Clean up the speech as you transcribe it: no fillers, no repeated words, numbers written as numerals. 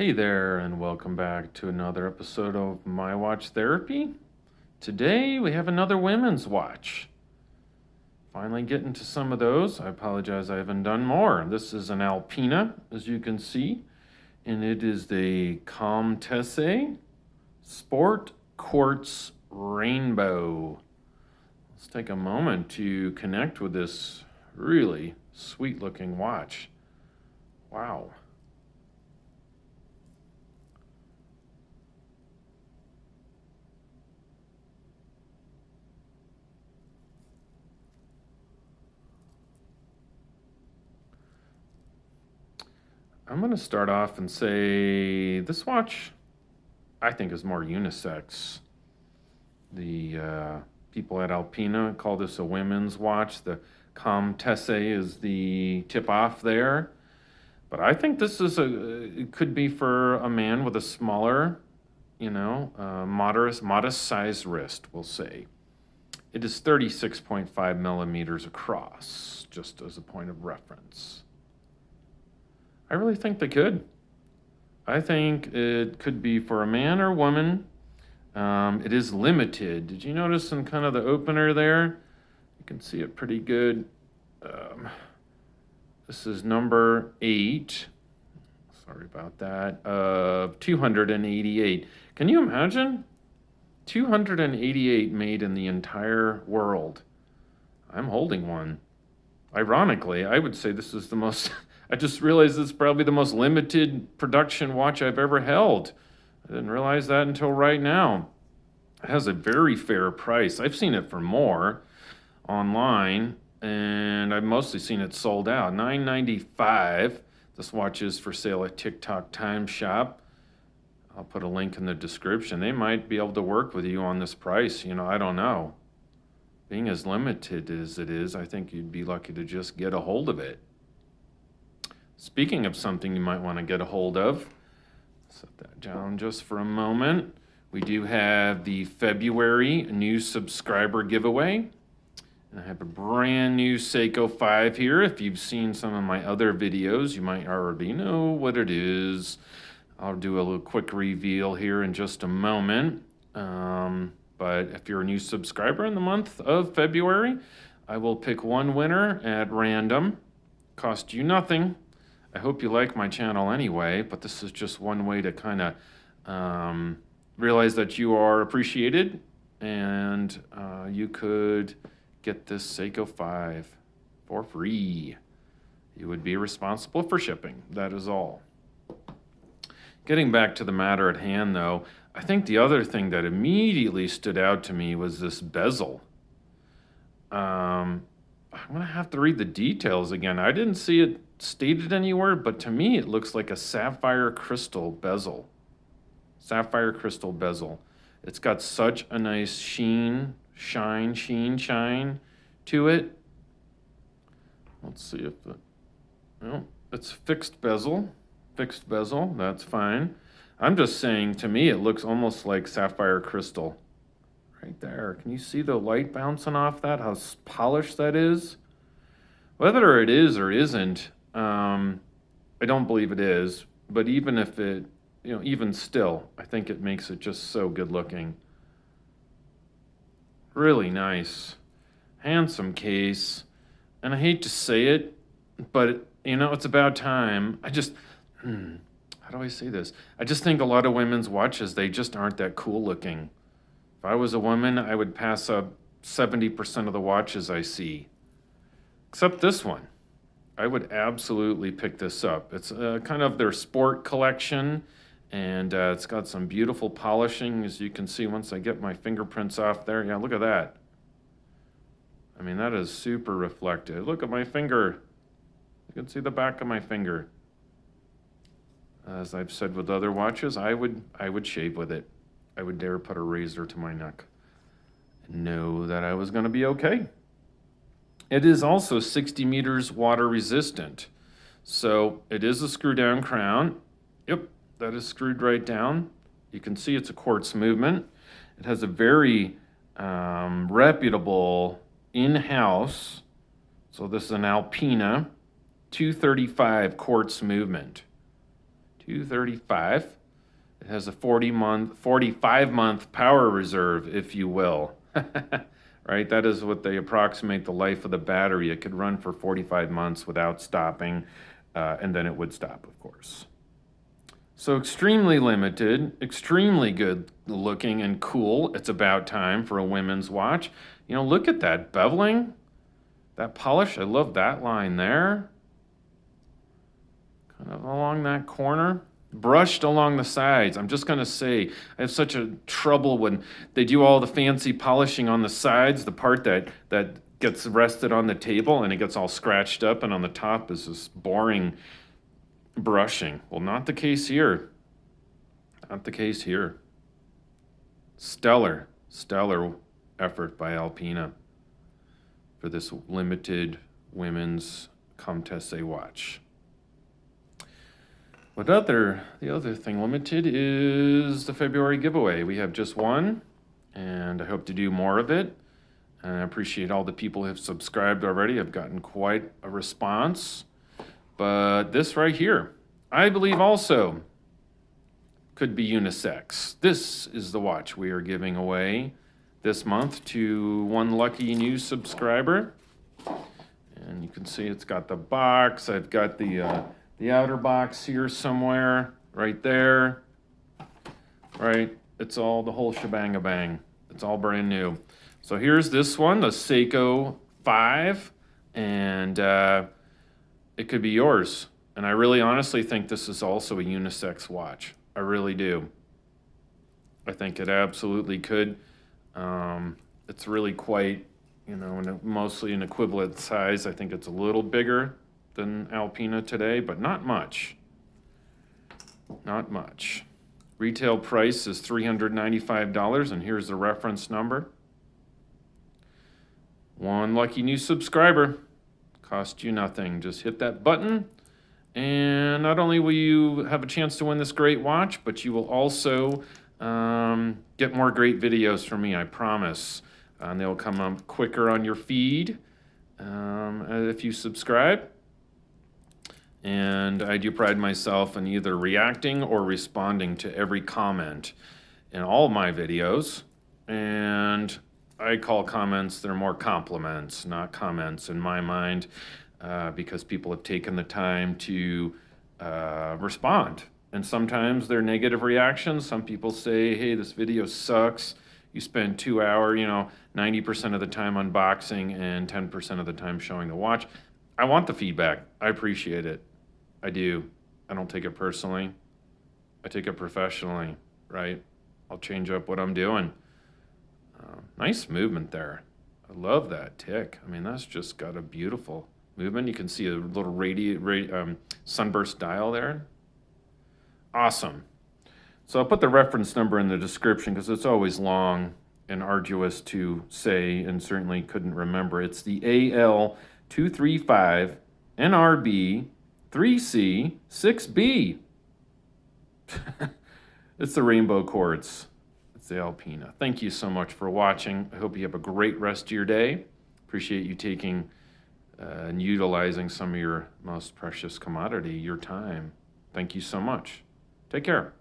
Hey there, and welcome back to another episode of My Watch Therapy. Today we have another women's watch. Finally getting to some of those. I apologize, I haven't done more. This is an Alpina, as you can see, and it is the Comtesse Sport Quartz Rainbow. Let's take a moment to connect with this really sweet looking watch. Wow. I'm going to start off and say this watch, I think, is more unisex. The people at Alpina call this a women's watch. The Comtesse is the tip-off there. But I think this is it could be for a man with a smaller, modest sized wrist, we'll say. It is 36.5 millimeters across, just as a point of reference. I really think they could. I think it could be for a man or woman. It is limited. Did you notice in kind of the opener there? You can see it pretty good. This is number 8. Sorry about that. 288. Can you imagine? 288 made in the entire world. I'm holding one. Ironically, I would say this is the most... I just realized it's probably the most limited production watch I've ever held. I didn't realize that until right now. It has a very fair price. I've seen it for more online, and I've mostly seen it sold out. $9.95. This watch is for sale at TikTok Time Shop. I'll put a link in the description. They might be able to work with you on this price. I don't know. Being as limited as it is, I think you'd be lucky to just get a hold of it. Speaking of something you might want to get a hold of, set that down just for a moment. We do have the February new subscriber giveaway. And I have a brand new SEIKO 5 here. If you've seen some of my other videos, you might already know what it is. I'll do a little quick reveal here in just a moment. But if you're a new subscriber in the month of February, I will pick one winner at random. Cost you nothing. I hope you like my channel anyway, but this is just one way to kind of realize that you are appreciated, and you could get this SEIKO 5 for free. You would be responsible for shipping. That is all. Getting back to the matter at hand, though, I think the other thing that immediately stood out to me was this bezel. I'm going to have to read the details again. I didn't see it stated anywhere, but to me it looks like a sapphire crystal bezel. Sapphire crystal bezel. It's got such a nice shine to it. Let's see if it's fixed bezel. Fixed bezel, that's fine. I'm just saying, to me it looks almost like sapphire crystal. Right there. Can you see the light bouncing off that? How polished that is? Whether it is or isn't, I don't believe it is. But even if it, even still, I think it makes it just so good looking. Really nice. Handsome case. And I hate to say it, but, it's about time. How do I say this? I just think a lot of women's watches, they just aren't that cool looking. If I was a woman, I would pass up 70% of the watches I see. Except this one. I would absolutely pick this up. It's kind of their sport collection, and it's got some beautiful polishing, as you can see once I get my fingerprints off there. Yeah, look at that. I mean, that is super reflective. Look at my finger. You can see the back of my finger. As I've said with other watches, I would shave with it. I would dare put a razor to my neck and know that I was going to be okay. It is also 60 meters water resistant. So it is a screw down crown. Yep, that is screwed right down. You can see it's a quartz movement. It has a very reputable in-house, so this is an Alpina 235 quartz movement. $235. It has a 45-month power reserve, if you will. Right? That is what they approximate the life of the battery. It could run for 45 months without stopping, and then it would stop, of course. So extremely limited, extremely good looking and cool. It's about time for a women's watch. You know, look at that beveling, that polish. I love that line there. Kind of along that corner. Brushed along the sides. I'm just going to say, I have such a trouble when they do all the fancy polishing on the sides, the part that gets rested on the table and it gets all scratched up, and on the top is this boring brushing. Well, not the case here. Not the case here. Stellar effort by Alpina for this limited women's Comtesse watch. The other thing limited is the February giveaway. We have just one, and I hope to do more of it. And I appreciate all the people who have subscribed already. I've gotten quite a response. But this right here, I believe also could be unisex. This is the watch we are giving away this month to one lucky new subscriber. And you can see it's got the box. I've got the outer box here somewhere, right there, right? It's all the whole shebang-a-bang. It's all brand new. So here's this one, the SEIKO 5, and it could be yours. And I really honestly think this is also a unisex watch. I really do. I think it absolutely could. It's really quite, mostly an equivalent size. I think it's a little bigger than Alpina today, but not much. Not much. Retail price is $395, and here's the reference number. One lucky new subscriber. Cost you nothing. Just hit that button, and not only will you have a chance to win this great watch, but you will also get more great videos from me, I promise. And they'll come up quicker on your feed if you subscribe. And I do pride myself in either reacting or responding to every comment in all my videos. And I call comments, they're more compliments, not comments in my mind, because people have taken the time to respond. And sometimes they're negative reactions. Some people say, hey, this video sucks. You spend 2 hours, 90% of the time unboxing and 10% of the time showing the watch. I want the feedback. I appreciate it. I do. I don't take it personally. I take it professionally, right? I'll change up what I'm doing. Nice movement there. I love that tick. I mean, that's just got a beautiful movement. You can see a little sunburst dial there. Awesome. So I'll put the reference number in the description because it's always long and arduous to say and certainly couldn't remember. It's the AL235 NRB 3C 6B. It's the rainbow quartz. It's the Alpina. Thank you so much for watching. I hope you have a great rest of your day. Appreciate you taking and utilizing some of your most precious commodity, your time. Thank you so much. Take care.